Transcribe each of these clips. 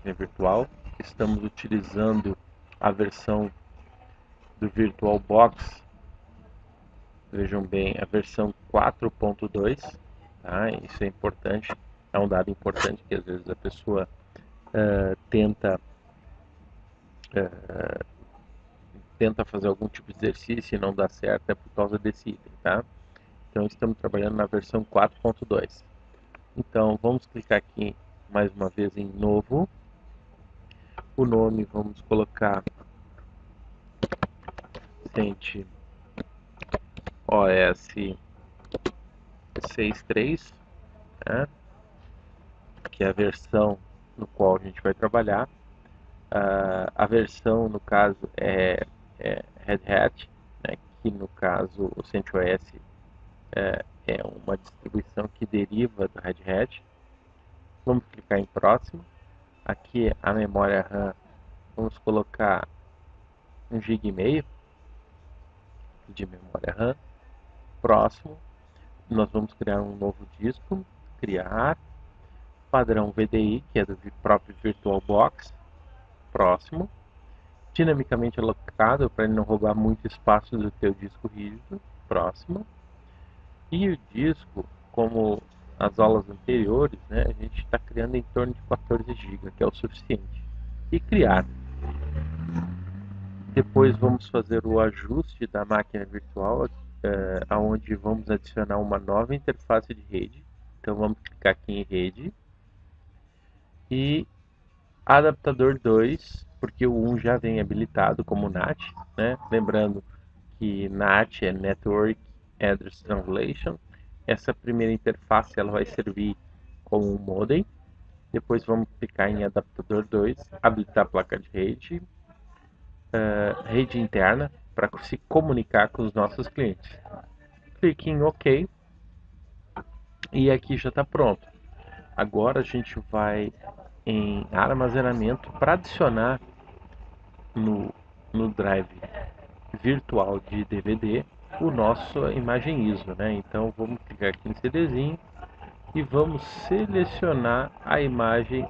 máquina virtual. Estamos utilizando a versão do VirtualBox, vejam bem, a versão 4.2, tá? Isso é importante, é um dado importante que às vezes a pessoa tenta fazer algum tipo de exercício e não dá certo, é por causa desse item, tá? Então estamos trabalhando na versão 4.2. Então vamos clicar aqui mais uma vez em novo. O nome vamos colocar CentOS 6.3, né? Que é a versão no qual a gente vai trabalhar. A versão, no caso, é Red Hat, né? Que no caso o CentOS é uma distribuição que deriva do Red Hat. Vamos clicar em próximo. Aqui a memória RAM, vamos colocar 1,5 GB de memória RAM. Próximo, nós vamos criar um novo disco, criar, padrão VDI, que é do próprio VirtualBox. Próximo, dinamicamente alocado para ele não roubar muito espaço do teu disco rígido. Próximo, e o disco, como as aulas anteriores, né, a gente está criando em torno de 14 GB, que é o suficiente. E criar. Depois vamos fazer o ajuste da máquina virtual, onde vamos adicionar uma nova interface de rede. Então vamos clicar aqui em rede e adaptador 2, porque o 1 já vem habilitado como NAT, né? Lembrando que NAT é Network Address Translation. Essa primeira interface ela vai servir como um modem. Depois vamos clicar em adaptador 2, habilitar a placa de rede, rede interna para se comunicar com os nossos clientes. Clique em OK e aqui já está pronto. Agora a gente vai em armazenamento para adicionar no drive virtual de DVD o nosso imagem ISO, né? Então vamos clicar aqui em CDzinho e vamos selecionar a imagem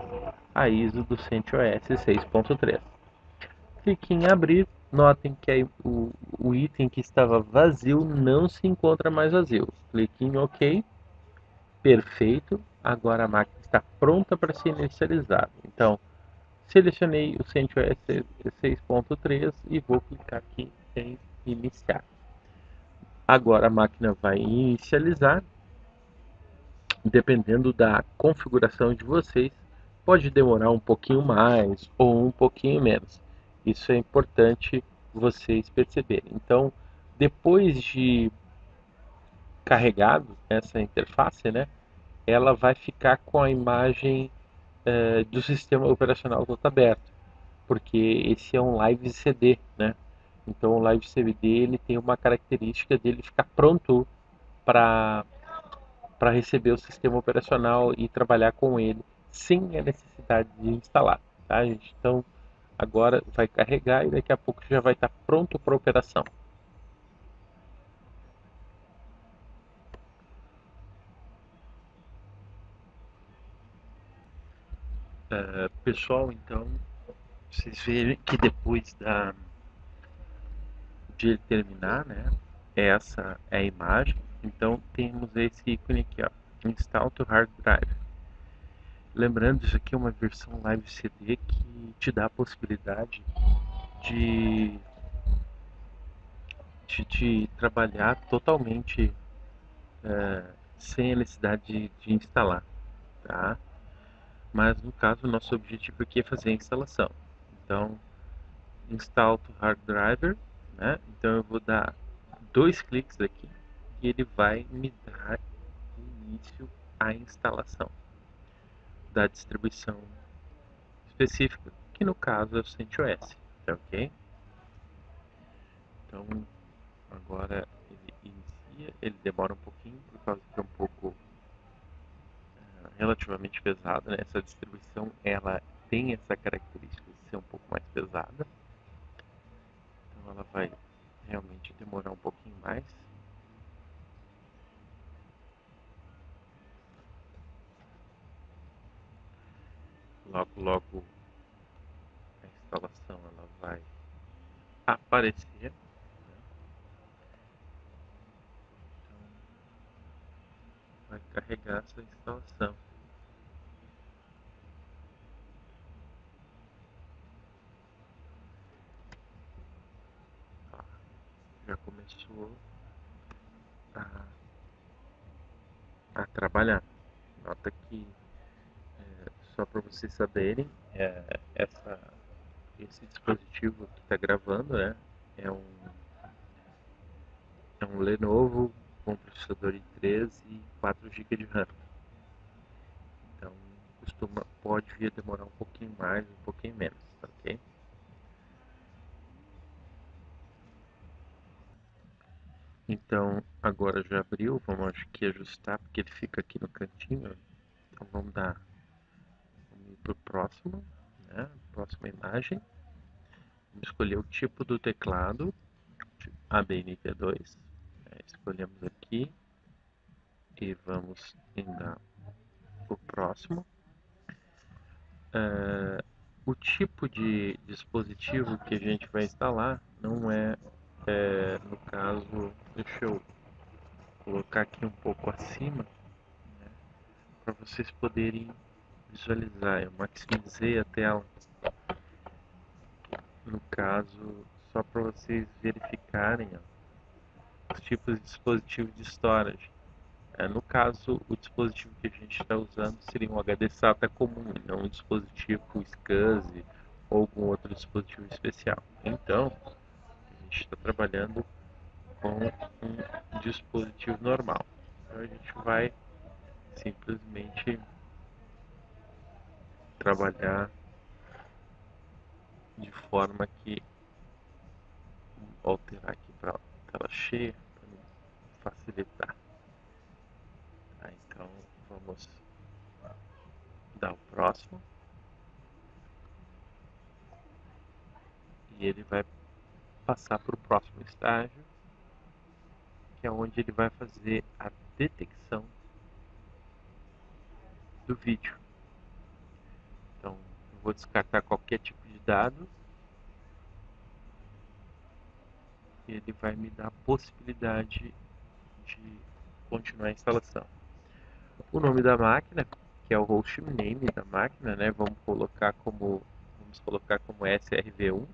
a ISO do CentOS 6.3. Clique em abrir. Notem que o item que estava vazio não se encontra mais vazio. Clique em OK. Perfeito. Agora a máquina está pronta para ser inicializada. Então, selecionei o CentOS 6.3 e vou clicar aqui em iniciar. Agora a máquina vai inicializar. Dependendo da configuração de vocês, pode demorar um pouquinho mais ou um pouquinho menos. Isso é importante vocês perceberem. Então, depois de carregado essa interface, né, ela vai ficar com a imagem do sistema operacional todo aberto, porque esse é um live CD, né? Então, o live CD ele tem uma característica dele ficar pronto para receber o sistema operacional e trabalhar com ele sem a necessidade de instalar, tá, gente? Então, agora vai carregar e daqui a pouco já vai estar pronto para operação. Pessoal, então, vocês verem que depois de ele terminar, né, essa é a imagem. Então, temos esse ícone aqui, ó, Install to Hard Drive. Lembrando, isso aqui é uma versão Live CD que te dá a possibilidade de de trabalhar totalmente sem a necessidade de instalar, tá? Mas no caso, o nosso objetivo aqui é fazer a instalação. Então, install to hard driver, né? Então eu vou dar 2 cliques aqui e ele vai me dar início à instalação da distribuição específica, que no caso é o CentOS, tá ok? Então, agora ele inicia, ele demora um pouquinho por causa que é um pouco relativamente pesada, né? Essa distribuição ela tem essa característica de ser um pouco mais pesada, então ela vai realmente demorar um pouquinho mais. Logo instalação ela vai aparecer, né? Então vai carregar essa instalação. Tá, já começou a, a trabalhar. Nota que, só para vocês saberem, esse dispositivo que está gravando, né, é um, é um Lenovo com processador i3 e 4 GB de RAM. Então pode vir a demorar um pouquinho mais, um pouquinho menos, tá ok? Então agora já abriu, vamos aqui ajustar porque ele fica aqui no cantinho. Então vamos ir para o próximo, né? Próxima imagem. Vamos escolher o tipo do teclado, ABNT2. Escolhemos aqui e vamos dar o próximo. O tipo de dispositivo que a gente vai instalar não no caso, deixa eu colocar aqui um pouco acima, né, para vocês poderem visualizar. Eu maximizei a tela, no caso, só para vocês verificarem, ó, os tipos de dispositivos de storage. No caso, o dispositivo que a gente está usando seria um HD SATA comum, e não um dispositivo SCSI ou algum outro dispositivo especial. Então, a gente está trabalhando com um dispositivo normal. Então, a gente vai simplesmente trabalhar de forma que alterar aqui para tela cheia para facilitar. Tá, então vamos dar o próximo e ele vai passar para o próximo estágio, que é onde ele vai fazer a detecção do vídeo. Então eu vou descartar qualquer tipo de dado e ele vai me dar a possibilidade de continuar a instalação. O nome da máquina, que é o host name da máquina, né? Vamos colocar como SRV1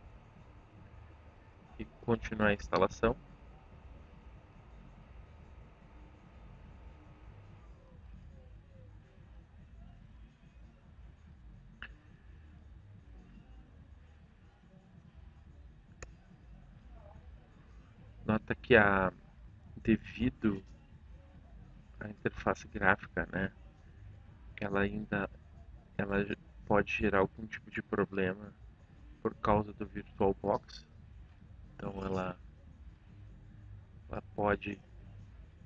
e continuar a instalação. Nota que devido à interface gráfica, né? Ela pode gerar algum tipo de problema por causa do VirtualBox. Então ela pode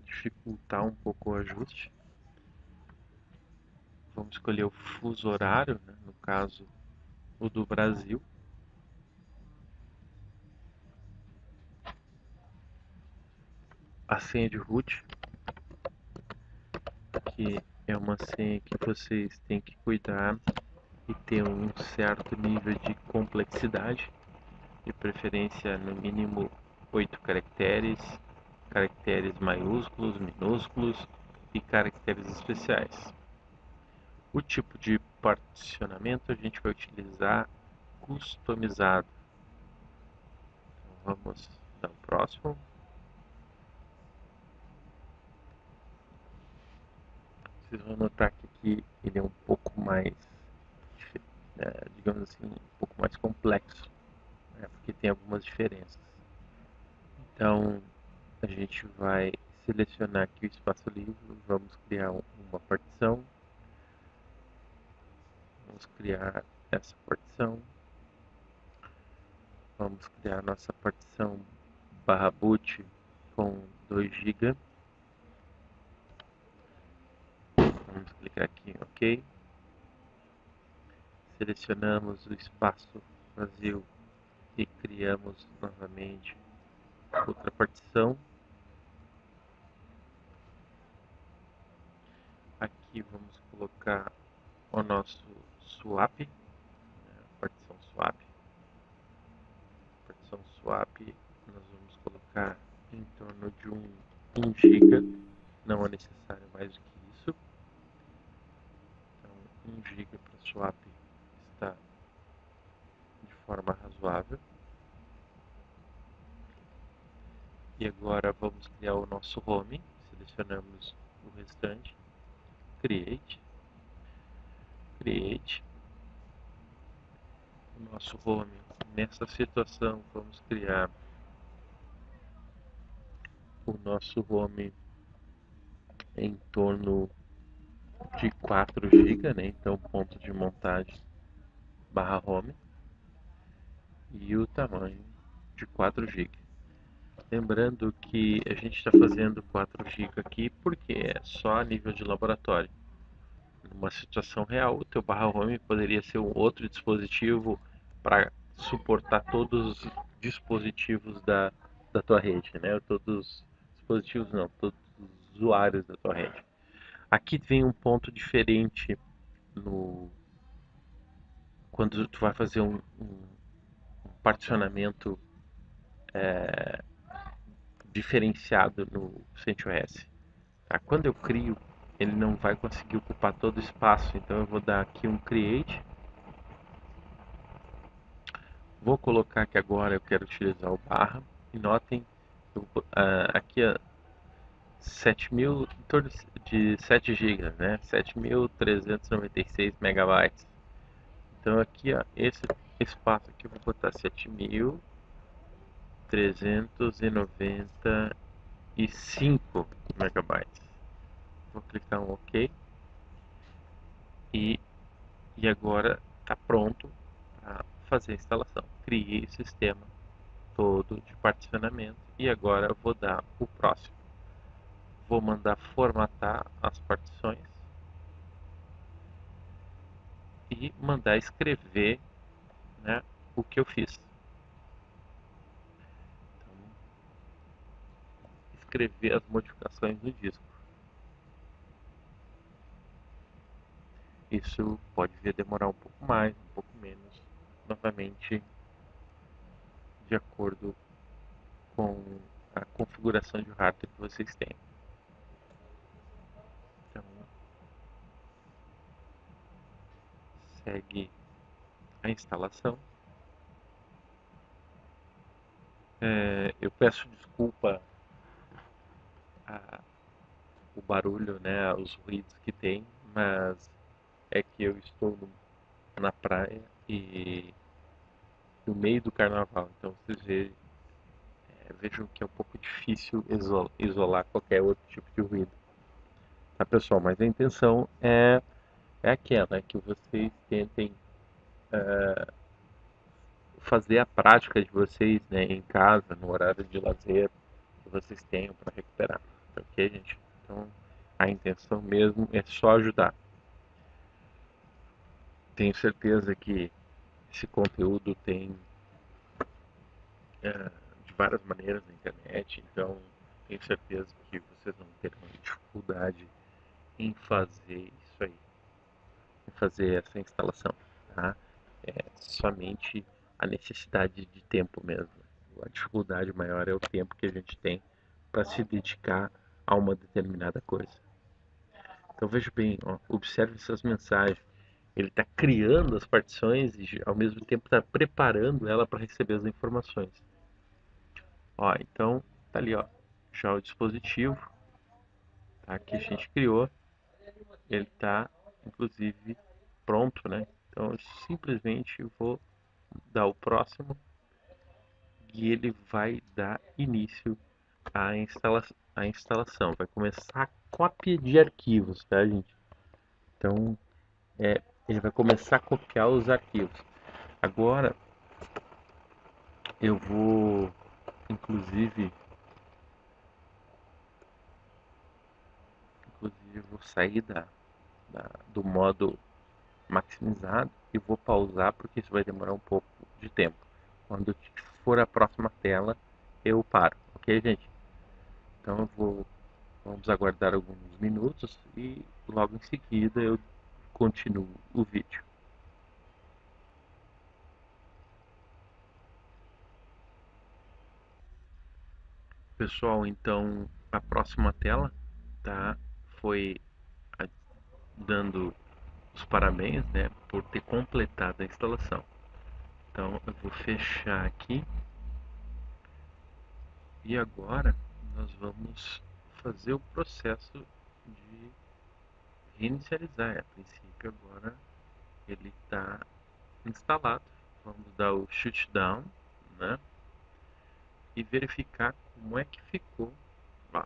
dificultar um pouco o ajuste. Vamos escolher o fuso horário, né? No caso o do Brasil. A senha de root, que é uma senha que vocês têm que cuidar e ter um certo nível de complexidade, de preferência no mínimo 8 caracteres, caracteres maiúsculos, minúsculos e caracteres especiais. O tipo de particionamento a gente vai utilizar customizado. Então vamos dar o próximo. Vocês vão notar que aqui ele é um pouco mais, digamos assim, um pouco mais complexo, né, porque tem algumas diferenças. Então a gente vai selecionar aqui o espaço livre, vamos criar uma partição, vamos criar essa partição, vamos criar nossa partição barra boot com 2 GB. Vamos clicar aqui em OK. Selecionamos o espaço vazio e criamos novamente outra partição. Aqui vamos colocar o nosso swap, né, a partição swap. swap nós vamos colocar em torno de 1 GB, não é necessário mais do que isso. Então 1 GB para swap está de forma razoável. E agora vamos criar o nosso home, selecionamos o restante, create, o nosso home. Nessa situação vamos criar o nosso home em torno de 4 GB, né? Então ponto de montagem barra home e o tamanho de 4 GB. Lembrando que a gente está fazendo 4 GB aqui porque é só a nível de laboratório. Numa situação real, o teu barra home poderia ser um outro dispositivo para suportar todos os dispositivos da tua rede, né? Todos os dispositivos não, todos os usuários da tua rede. Aqui vem um ponto diferente quando tu vai fazer um particionamento diferenciado no CentOS. Tá? Quando eu crio, ele não vai conseguir ocupar todo o espaço, então eu vou dar aqui um create. Vou colocar que agora eu quero utilizar o barra e notem aqui 7.000, em torno de 7 GB, né? 7.396 megabytes. Então aqui esse espaço aqui eu vou botar 7.395 megabytes. Vou clicar um OK e agora está pronto para fazer a instalação. Criei o sistema todo de particionamento e agora eu vou dar o próximo. Vou mandar formatar as partições e mandar escrever, né, o que eu fiz. Então, escrever as modificações no disco. Isso pode vir a demorar um pouco mais, um pouco menos, novamente de acordo com a configuração de hardware que vocês têm. Então, segue a instalação. Eu peço desculpa o barulho, né, os ruídos que tem, mas é que eu estou na praia e no meio do carnaval, então vocês vejam que é um pouco difícil isolar qualquer outro tipo de ruído. Tá, pessoal? Mas a intenção é aquela, que vocês tentem fazer a prática de vocês, né, em casa, no horário de lazer que vocês tenham para recuperar. Ok, gente? Então, a intenção mesmo é só ajudar. Tenho certeza que esse conteúdo tem de várias maneiras na internet, então tenho certeza que vocês vão ter uma dificuldade em fazer isso aí, em fazer essa instalação, tá? É somente a necessidade de tempo mesmo. A dificuldade maior é o tempo que a gente tem para se dedicar a uma determinada coisa. Então veja bem, ó, observe essas mensagens. Ele está criando as partições e ao mesmo tempo está preparando ela para receber as informações. Ó, então tá ali, ó, já o dispositivo, tá, que a gente criou, ele está inclusive pronto, né? Então eu simplesmente vou dar o próximo e ele vai dar início à instalação. Vai começar a cópia de arquivos, tá, gente? Então ele vai começar a copiar os arquivos. Agora eu vou inclusive vou sair do modo maximizado e vou pausar porque isso vai demorar um pouco de tempo. Quando for a próxima tela, eu paro, ok, gente? Então vamos aguardar alguns minutos e logo em seguida eu continuo o vídeo. Pessoal, então a próxima tela, tá? Foi dando os parabéns, né, por ter completado a instalação. Então eu vou fechar aqui e agora nós vamos fazer o processo de reinicializar. A princípio agora ele está instalado. Vamos dar o shutdown, né? E verificar como é que ficou. Ó,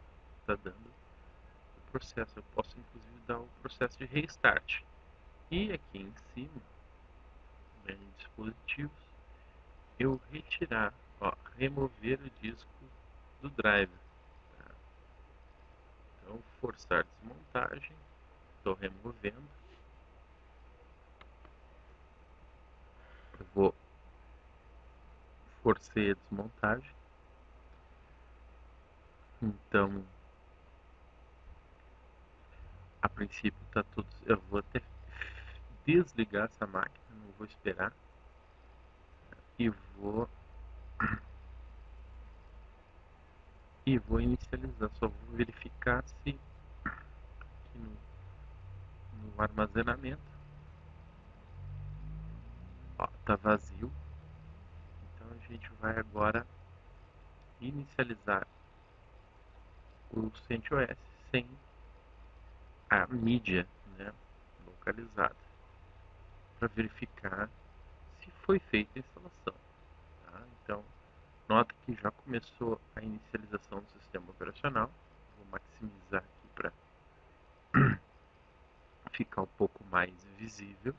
tá dando o processo. Eu posso inclusive dar o processo de restart. E aqui em cima, né, em dispositivos, eu retirar, ó, remover o disco do drive. Tá? Então, forçar desmontagem. Estou removendo. Eu vou forcei a desmontagem. Então, a princípio está tudo. Eu vou até desligar essa máquina, não vou esperar. E vou inicializar. Só vou verificar se aqui no armazenamento, ó, tá vazio. Então a gente vai agora inicializar o CentOS sem a mídia, né, localizada, para verificar se foi feita a instalação. Tá? Então, nota que já começou a inicialização do sistema operacional. Vou maximizar aqui para ficar um pouco mais visível.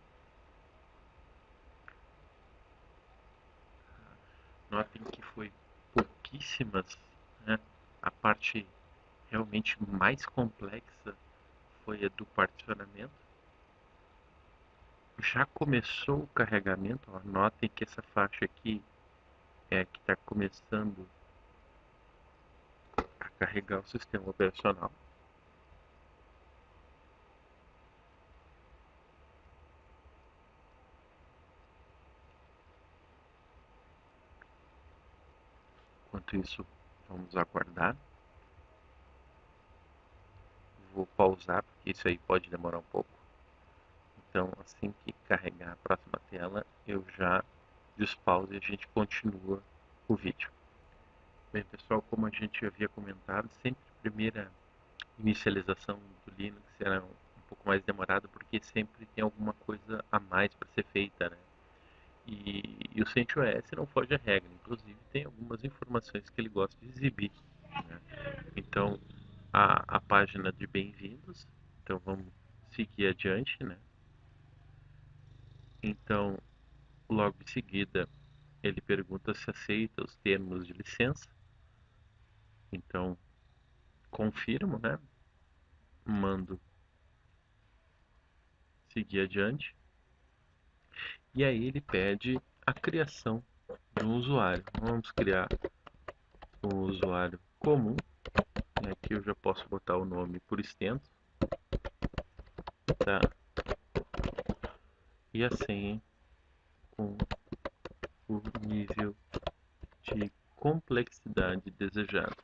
Notem que foi pouquíssimas, né? A parte realmente mais complexa foi a do particionamento. Já começou o carregamento, ó. Notem que essa faixa aqui é a que está começando a carregar o sistema operacional. Enquanto isso, vamos aguardar. Vou pausar, porque isso aí pode demorar um pouco. Então, assim que carregar a próxima tela, eu já despauso e a gente continua o vídeo. Bem, pessoal, como a gente havia comentado, sempre a primeira inicialização do Linux será um pouco mais demorada, porque sempre tem alguma coisa a mais para ser feita, né? E o CentOS não foge à regra, inclusive tem algumas informações que ele gosta de exibir, né? Então, a página de bem-vindos, então vamos seguir adiante, né? Então, logo em seguida, ele pergunta se aceita os termos de licença. Então, confirmo, né? Mando seguir adiante. E aí ele pede a criação de um usuário. Vamos criar um usuário comum. E aqui eu já posso botar o nome por extenso. Tá? E a senha com o nível de complexidade desejado.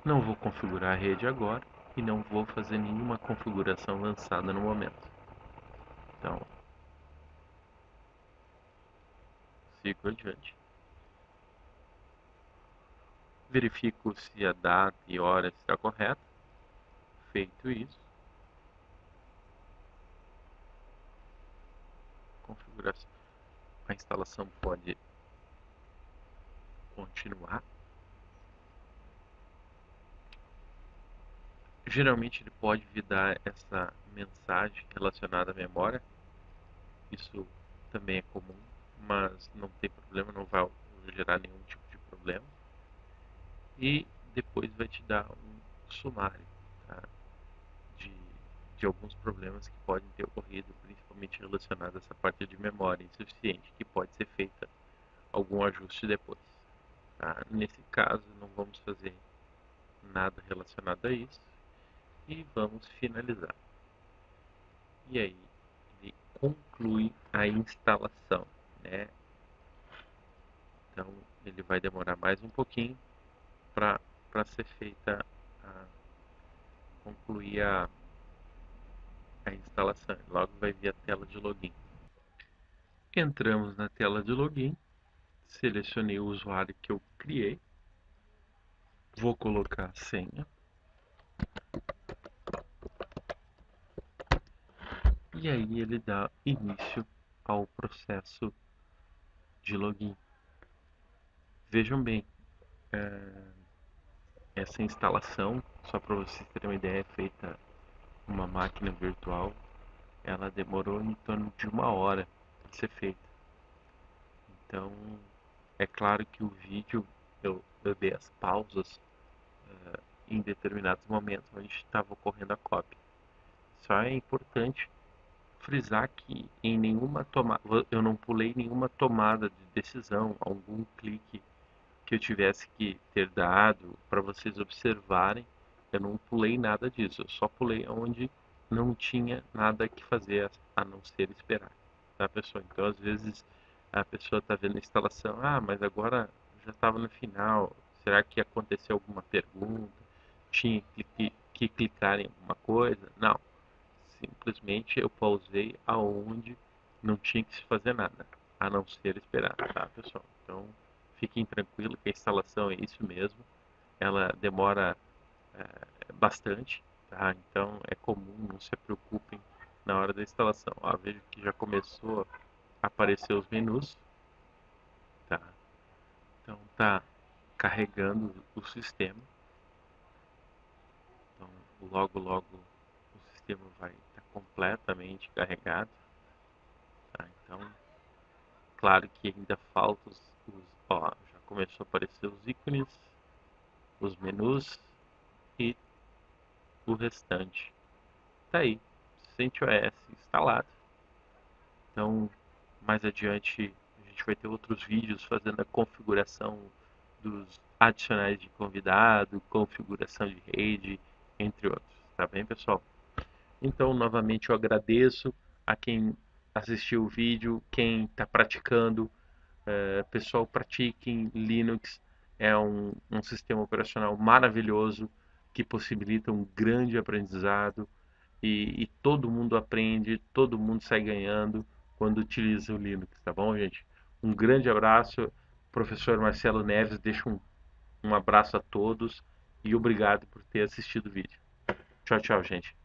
Não vou configurar a rede agora e não vou fazer nenhuma configuração lançada no momento. Então, sigo adiante. Verifico se a data e hora está correta. Feito isso, configuração. A instalação pode continuar. Geralmente ele pode vir dar essa mensagem relacionada à memória. Isso também é comum, mas não tem problema, não vai gerar nenhum tipo de problema. E depois vai te dar um sumário, tá? de, de alguns problemas que podem ter ocorrido, principalmente relacionados a essa parte de memória insuficiente, que pode ser feita algum ajuste depois. Tá? Nesse caso, não vamos fazer nada relacionado a isso e vamos finalizar. E aí, ele conclui a instalação, né? Então ele vai demorar mais um pouquinho para ser feita, concluir a instalação. Logo vai vir a tela de login. Entramos na tela de login, selecionei o usuário que eu criei, vou colocar a senha e aí ele dá início ao processo de login. Vejam bem, essa instalação, só para vocês terem uma ideia, é feita uma máquina virtual, ela demorou em torno de 1 hora para ser feita. Então, é claro que o vídeo eu dei as pausas em determinados momentos onde estava ocorrendo a cópia. Só é importante frisar que em nenhuma tomada, eu não pulei nenhuma tomada de decisão, algum clique que eu tivesse que ter dado para vocês observarem. Eu não pulei nada disso, eu só pulei onde não tinha nada que fazer a não ser esperar, tá, pessoal? Então, às vezes a pessoa está vendo a instalação, mas agora já estava no final, será que aconteceu alguma pergunta? Tinha que clicar em alguma coisa? Não, simplesmente eu pausei aonde não tinha que se fazer nada, a não ser esperar, tá, pessoal? Então, fiquem tranquilos que a instalação é isso mesmo. Ela demora bastante, tá? Então, é comum, não se preocupem na hora da instalação. Ó, vejo que já começou a aparecer os menus, tá? Então, tá carregando o sistema. Então, logo, logo o sistema vai estar completamente carregado, tá? Então, claro que ainda falta ó, já começou a aparecer os ícones, os menus e o restante. Tá aí, CentOS instalado. Então, mais adiante a gente vai ter outros vídeos fazendo a configuração dos adicionais de convidado, configuração de rede, entre outros. Tá bem, pessoal? Então, novamente eu agradeço a quem assistiu o vídeo, quem está praticando. Pessoal, pratiquem Linux, é um sistema operacional maravilhoso que possibilita um grande aprendizado e todo mundo aprende, todo mundo sai ganhando quando utiliza o Linux, tá bom, gente? Um grande abraço, professor Marcelo Neves, deixa um abraço a todos e obrigado por ter assistido o vídeo. Tchau, tchau, gente.